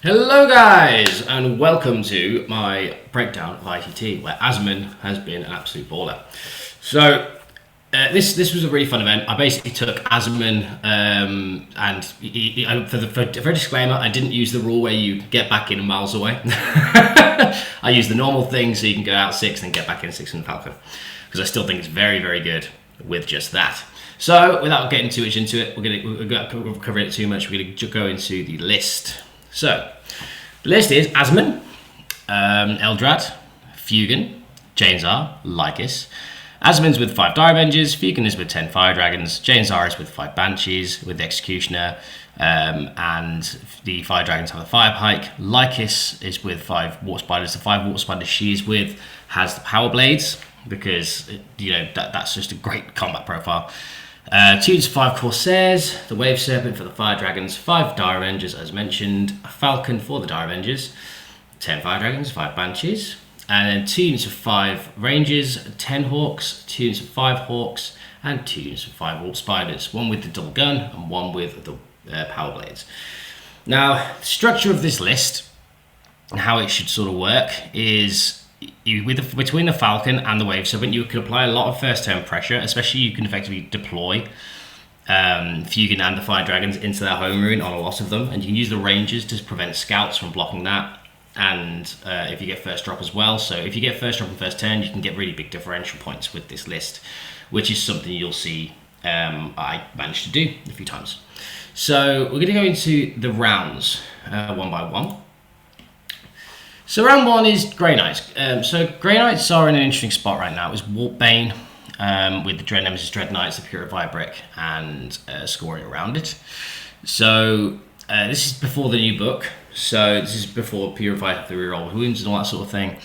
Hello guys, and welcome to my breakdown of ITT, where Asman has been an absolute baller. So this was a really fun event. I basically took Asman, and for a disclaimer, I didn't use the rule where you get back in miles away. I used the normal thing, so you can go out 6 and get back in 6 in Falcon, because I still think it's very, very good with just that. So without getting too much into it, we're going to cover it too much. We're going to go into the list. So, the list is Asman, Aeldari, Fugan, Jainzar, Lycus. Asman's with 5 Dire Avengers, Fugan is with 10 Fire Dragons, Jainzar is with 5 Banshees, with the Executioner, and the Fire Dragons have a Fire Pike. Lycus is with 5 Water Spiders. The 5 Water Spiders she's with has the Power Blades, because that's just a great combat profile. 2 to 5 Corsairs, the Wave Serpent for the Fire Dragons, 5 Dire Avengers as mentioned, a Falcon for the Dire Avengers, 10 Fire Dragons, 5 Banshees, and then 2 units of 5 Rangers, 10 Hawks, 2 units of 5 Hawks, and 2 units of 5 Water Spiders, 1 with the double gun and 1 with the Power Blades. Now, the structure of this list and how it should sort of work is between the Falcon and the Wave Serpent, you can apply a lot of first turn pressure, especially you can effectively deploy Fugan and the Fire Dragons into their home rune on a lot of them, and you can use the Rangers to prevent scouts from blocking that, and if you get first drop as well. So if you get first drop and first turn, you can get really big differential points with this list, which is something you'll see I managed to do a few times. So we're going to go into the rounds one by one. So round 1 is Grey Knights. So Grey Knights are in an interesting spot right now. It's Warpbane with the Dread Nemesis Dread Knights, the Purified Brick, and scoring around it. So this is before the new book. So this is before Purified, the reroll wounds and all that sort of thing.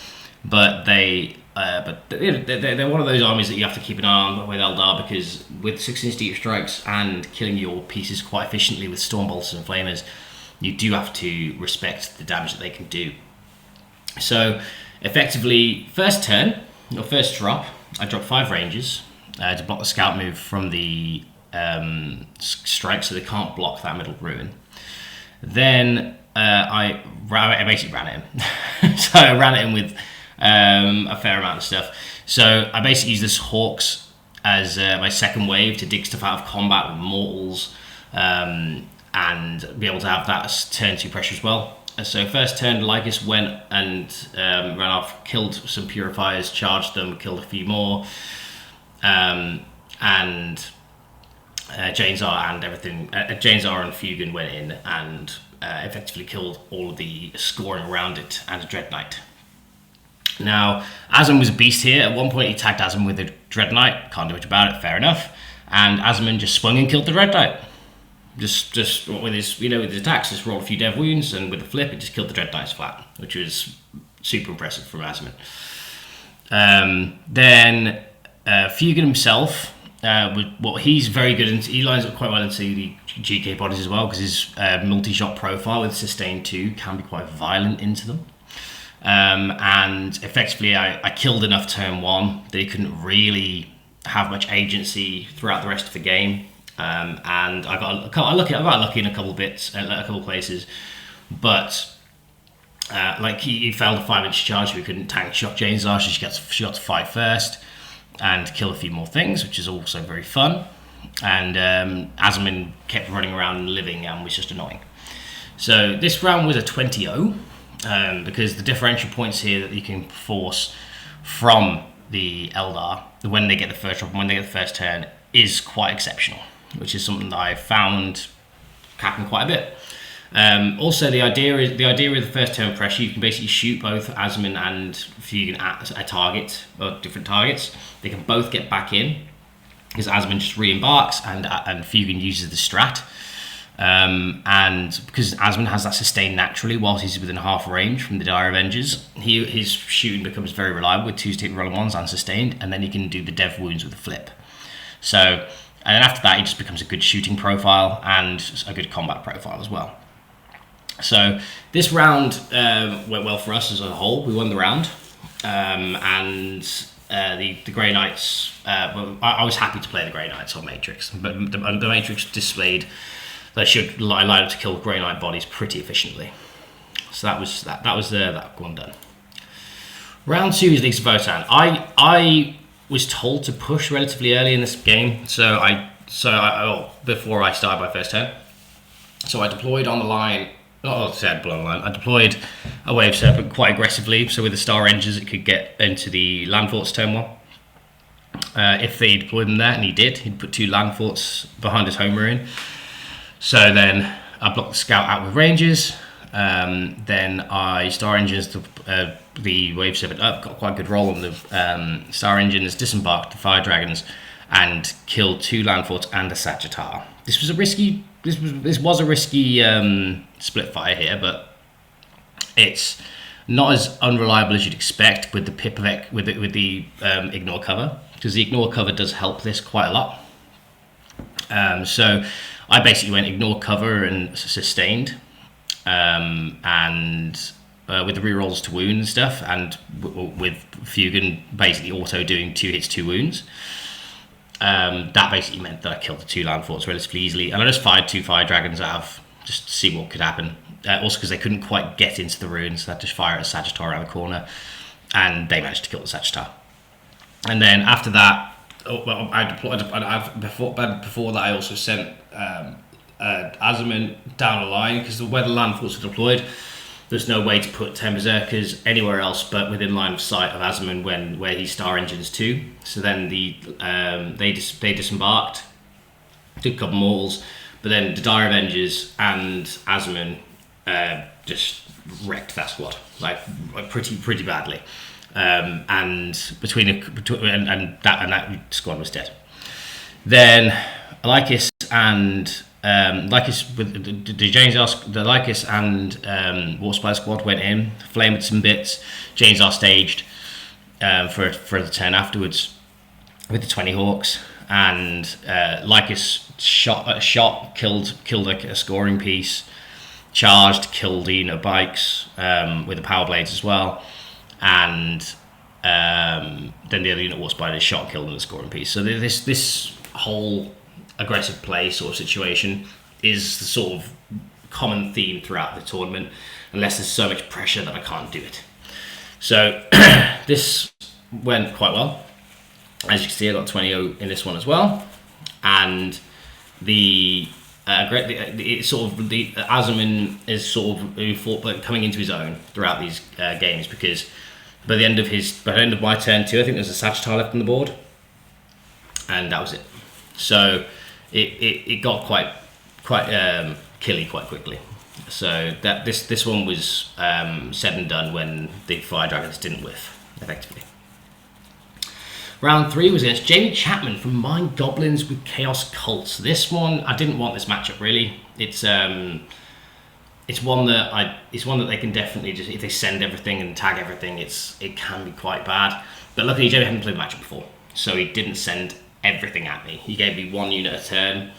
But they're one of those armies that you have to keep an eye on with Aeldari, because with 6-inch deep strikes and killing your pieces quite efficiently with Storm Bolters and Flamers, you do have to respect the damage that they can do. So, effectively, first turn, or first drop, I drop 5 Rangers to block the scout move from the strike, so they can't block that middle ruin. Then I basically ran it in. So I ran it in with a fair amount of stuff. So I basically used this Hawks as my second wave to dig stuff out of combat with Mortals, and be able to have that turn 2 pressure as well. So first turn, Lycus went and ran off, killed some Purifiers, charged them, killed a few more, and Jainzar and everything. Jainzar and Fugan went in and effectively killed all of the scoring around it and a Dread Knight. Now, Asman was a beast here. At one point, he tagged Asman with a Dread Knight. Can't do much about it. Fair enough. And Asman just swung and killed the Dread Knight. Just with his, with his attacks, just rolled a few dev wounds, and with the flip, it just killed the Dread Knights flat, which was super impressive from Asman. Then Fugan himself, he's very good, and he lines up quite well into the GK bodies as well, because his multi-shot profile with Sustain 2 can be quite violent into them. And effectively, I killed enough turn 1 that he couldn't really have much agency throughout the rest of the game. And I got lucky in a couple bits, a couple places, but he failed a 5-inch charge, so we couldn't tank shot Jainzar, so she got to fight first and kill a few more things, which is also very fun. And Asman kept running around and living and was just annoying. So this round was a 20-0, because the differential points here that you can force from the Aeldari when they get the first drop and when they get the first turn is quite exceptional, which is something that I've found happen quite a bit. Also, the idea with the first turn pressure, you can basically shoot both Asman and Fugan at a target, or different targets. They can both get back in, because Asman just re-embarks and Fugan uses the strat. And because Asman has that sustain naturally whilst he's within half range from the Dire Avengers, his shooting becomes very reliable with 2 stick rolling 1s and sustained, and then he can do the dev wounds with a flip. So, and then after that, he just becomes a good shooting profile and a good combat profile as well. So this round went well for us as a whole. We won the round, and the Grey Knights. I was happy to play the Grey Knights on Matrix, but the Matrix displayed they should line up to kill Grey Knight bodies pretty efficiently. So that was that one done. Round 2 is Leagues of Votann. I was told to push relatively early in this game, so before I started my first turn. So I deployed on the line. I deployed a Wave Serpent quite aggressively. So with the Star Engines, it could get into the land forts turn 1. If they deployed them there, and he did, he'd put 2 land forts behind his home ruin. So then I blocked the scout out with ranges. Then I Star Engines the Wave Serpent up, got quite a good roll on the Star Engines, disembarked the Fire Dragons, and killed 2 land forts and a Sagittar. This was a risky split fire here, but it's not as unreliable as you'd expect with the with the ignore cover, because the ignore cover does help this quite a lot. So I basically went ignore cover and sustained, and with the rerolls to wound and stuff, and with Fugan basically auto doing 2 hits, 2 wounds. That basically meant that I killed the 2 land forts relatively easily, and I just fired 2 fire dragons out of just to see what could happen. Also because they couldn't quite get into the ruins, so I had to fire at a Sagittar around the corner, and they managed to kill the Sagittar. And then after that, I deployed. Before that, I also sent Azerman down a line, because where the land forts are deployed, there's no way to put 10 Berserkers anywhere else but within line of sight of Azerman where he Star Engines too. So then they disembarked, did a couple mortals, but then the Dire Avengers and Azerman just wrecked that squad, like pretty badly. And that squad was dead. Then Lycus and Lycus with the James R, the Lycus and Warspire squad went in, flamed some bits. James R staged for the turn afterwards with the 20 Hawks, and Lycus shot killed a scoring piece, charged, killed bikes with the power blades as well, and then the other unit Warspire shot, killed in the scoring piece. So this whole aggressive play sort of situation is the sort of common theme throughout the tournament, unless there's so much pressure that I can't do it. So this went quite well. As you can see, I got 20-0 in this one as well, and the Azerman is sort of coming into his own throughout these games, because by the end of my turn 2, I think there's a Sagittar left on the board, and that was it. So it got quite killy quite quickly. So that this one was said and done when the Fire Dragons didn't whiff effectively. Round 3 was against Jamie Chapman from Mind Goblins with Chaos Cults. This one, I didn't want this matchup really. It's one that they can definitely just, if they send everything and tag everything, it can be quite bad. But luckily Jamie hadn't played the matchup before, so he didn't send everything at me. He gave me 1 unit a turn,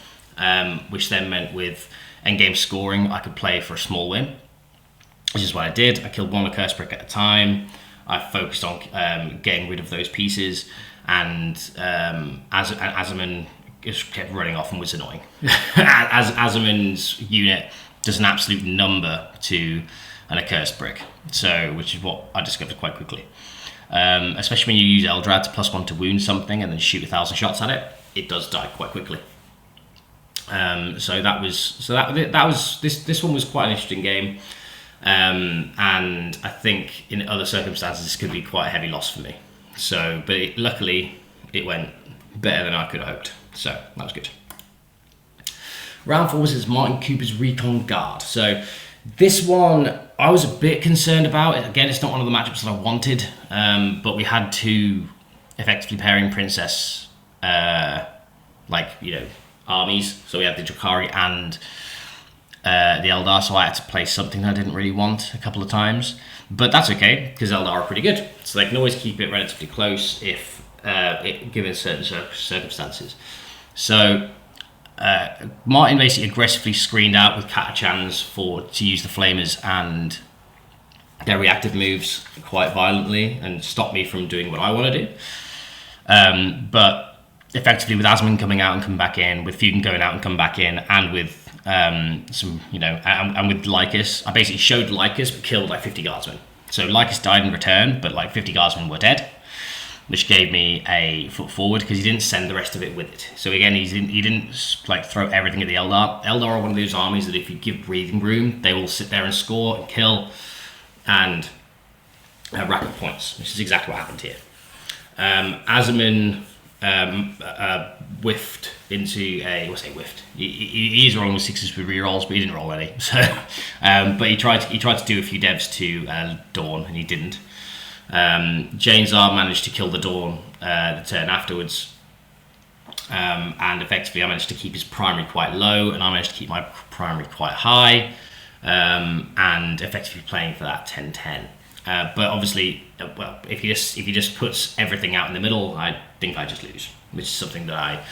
which then meant with endgame scoring I could play for a small win, which is what I did. I killed 1 Curse Brick at a time. I focused on getting rid of those pieces, and Azerman just kept running off and was annoying. Azerman's unit does an absolute number to an Accursed Brick, which is what I discovered quite quickly. Especially when you use Aeldari to +1 to wound something and then shoot 1,000 shots at it, it does die quite quickly. This one was quite an interesting game, and I think in other circumstances this could be quite a heavy loss for me. But luckily it went better than I could have hoped, so that was good. Round 4 was Martin Cooper's Recon Guard. So this one I was a bit concerned about. Again, it's not one of the matchups that I wanted, but we had 2 effectively pairing princess armies. So we had the Drakari and the Aeldari, so I had to play something I didn't really want a couple of times. But that's okay, because Aeldari are pretty good, so they can always keep it relatively close if given certain circumstances. So Martin basically aggressively screened out with Catachans to use the Flamers and their reactive moves quite violently and stop me from doing what I want to do. But effectively with Asman coming out and come back in, with Fugan going out and come back in, and with some, and with Lycus, I basically showed Lycus but killed like 50 guardsmen. So Lycus died in return, but like 50 guardsmen were dead, which gave me a foot forward because he didn't send the rest of it with it. So again, he didn't like throw everything at the Eldar. Eldar are one of those armies that if you give breathing room, they will sit there and score and kill and rack up points, which is exactly what happened here. Azemin whiffed into whiffed. He's rolling with 6s with rerolls, but he didn't roll any. So, but he tried to do a few devs to Dawn, and he didn't. Janesar managed to kill the Dawn the turn afterwards, and effectively I managed to keep his primary quite low, and I managed to keep my primary quite high, and effectively playing for that 10-10. But obviously, if he just puts everything out in the middle, I think I just lose, which is something that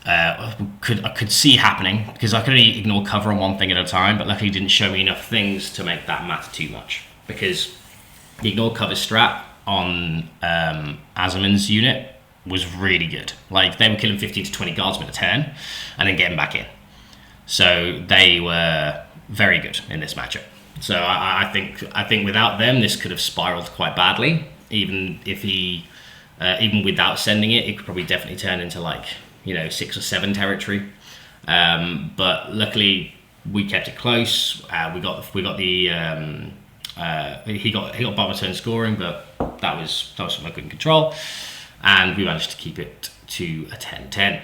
I could see happening because I could only ignore cover on one thing at a time. But luckily, he didn't show me enough things to make that matter too much, because the ignore cover strat on Azemin's unit was really good. Like, they were killing 15 to 20 guardsmen a turn and then getting back in. So they were very good in this matchup. So I think without them, this could have spiraled quite badly. Even if even without sending it, it could probably definitely turn into 6 or 7 territory. But luckily, we kept it close. We got the he got bomber turn scoring, but that was something I couldn't control, and we managed to keep it to a 10-10.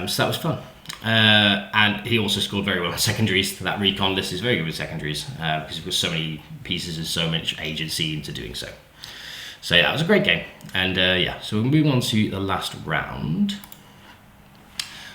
So that was fun. And he also scored very well on secondaries. That recon list is very good with secondaries because it was so many pieces and so much agency into doing so. So yeah, it was a great game. And so we'll move on to the last round.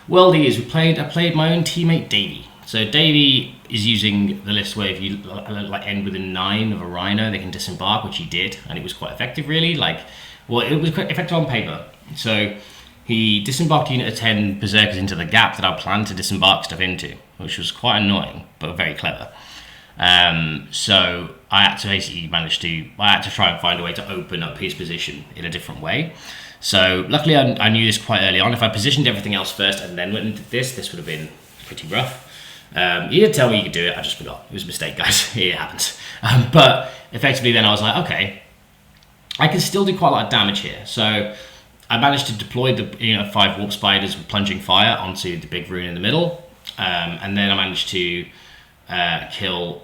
Worldies, I played my own teammate Davey. So Davey is using the list where if you end within 9 of a Rhino, they can disembark, which he did, and it was quite effective really. It was quite effective on paper. So he disembarked a unit of 10 Berserkers into the gap that I planned to disembark stuff into, which was quite annoying, but very clever. So I had to basically I had to try and find a way to open up his position in a different way. So luckily I knew this quite early on. If I positioned everything else first and then went into this would have been pretty rough. He did tell me you could do it, I just forgot. It was a mistake, guys. It happens. But effectively then I was like, okay, I can still do quite a lot of damage here. So I managed to deploy the 5 warp spiders with plunging fire onto the big rune in the middle, and then I managed to kill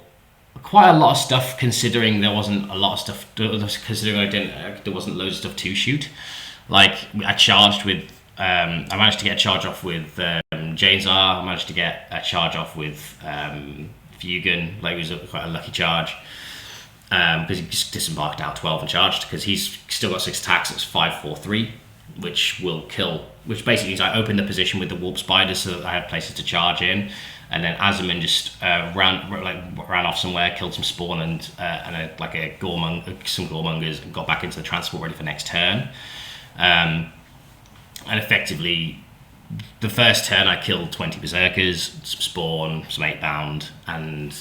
quite a lot of stuff. Considering there wasn't a lot of stuff, considering there wasn't loads of stuff to shoot. Like I charged with, I managed to get a charge off with Janesar. I managed to get a charge off with Fugan. Like, it was quite a lucky charge. Because he just disembarked out 12 and charged, because he's still got 6 attacks. It's 5-4-3, which will kill. Which basically means I opened the position with the warp spiders so that I had places to charge in, and then Azemin just ran off somewhere, killed some spawn and some goremongers, and got back into the transport ready for next turn. And effectively, the first turn I killed 20 berserkers, some spawn, some 8-bound, and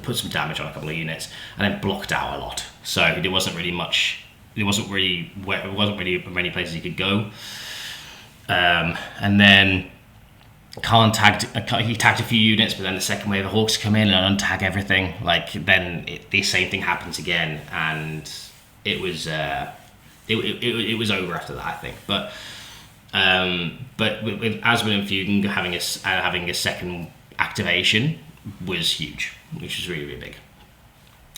put some damage on a couple of units, and then blocked out a lot. So there wasn't really many places he could go. And then he tagged a few units, but then the second wave of Hawks come in and untag everything. The same thing happens again, and it was over after that, I think. But with Azemin and Fugan having a second activation was huge, which was really, really big.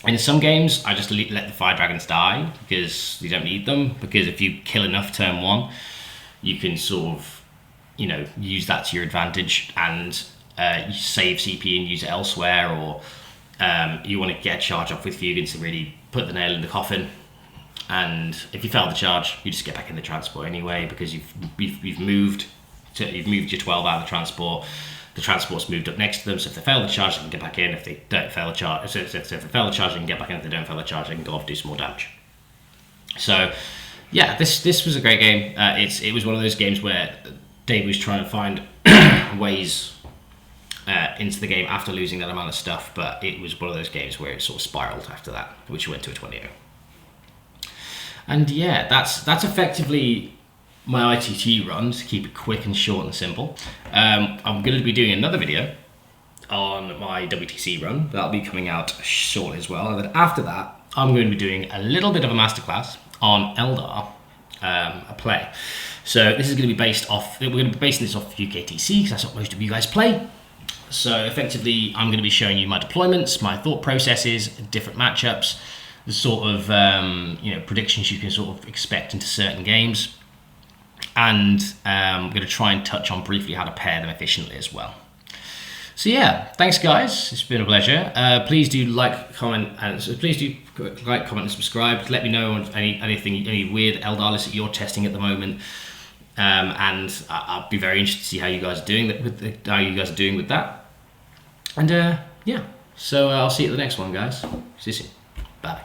And in some games, I just let the fire dragons die because you don't need them. Because if you kill enough turn 1, you can sort of, use that to your advantage and save CP and use it elsewhere. Or you want to get a charge off with Fugan to really put the nail in the coffin. And if you fail the charge, you just get back in the transport anyway, because you've moved your 12 out of the transport. The transport's moved up next to them, so if they fail the charge, they can get back in. If they don't fail the charge, if they fail the charge, they can get back in. If they don't fail the charge, they can go off and do some more damage. So, yeah, this was a great game. It was one of those games where Dave was trying to find ways into the game after losing that amount of stuff, but it was one of those games where it sort of spiraled after that, which went to a 20-0. And yeah, that's effectively my ITT run to keep it quick and short and simple. I'm going to be doing another video on my WTC run. That'll be coming out shortly as well. And then after that, I'm going to be doing a little bit of a masterclass on Aeldari, a play. So this is going to be based off, we're going to be basing this off UKTC because that's what most of you guys play. So effectively, I'm going to be showing you my deployments, my thought processes, different matchups, the sort of predictions you can sort of expect into certain games. And I'm going to try and touch on briefly how to pair them efficiently as well. So yeah, thanks guys. It's been a pleasure. Please do like, comment, and subscribe. Let me know on any weird Aeldari lists that you're testing at the moment. And I'll be very interested to see how you guys are doing with that. And yeah, so I'll see you at the next one, guys. See you soon. Bye.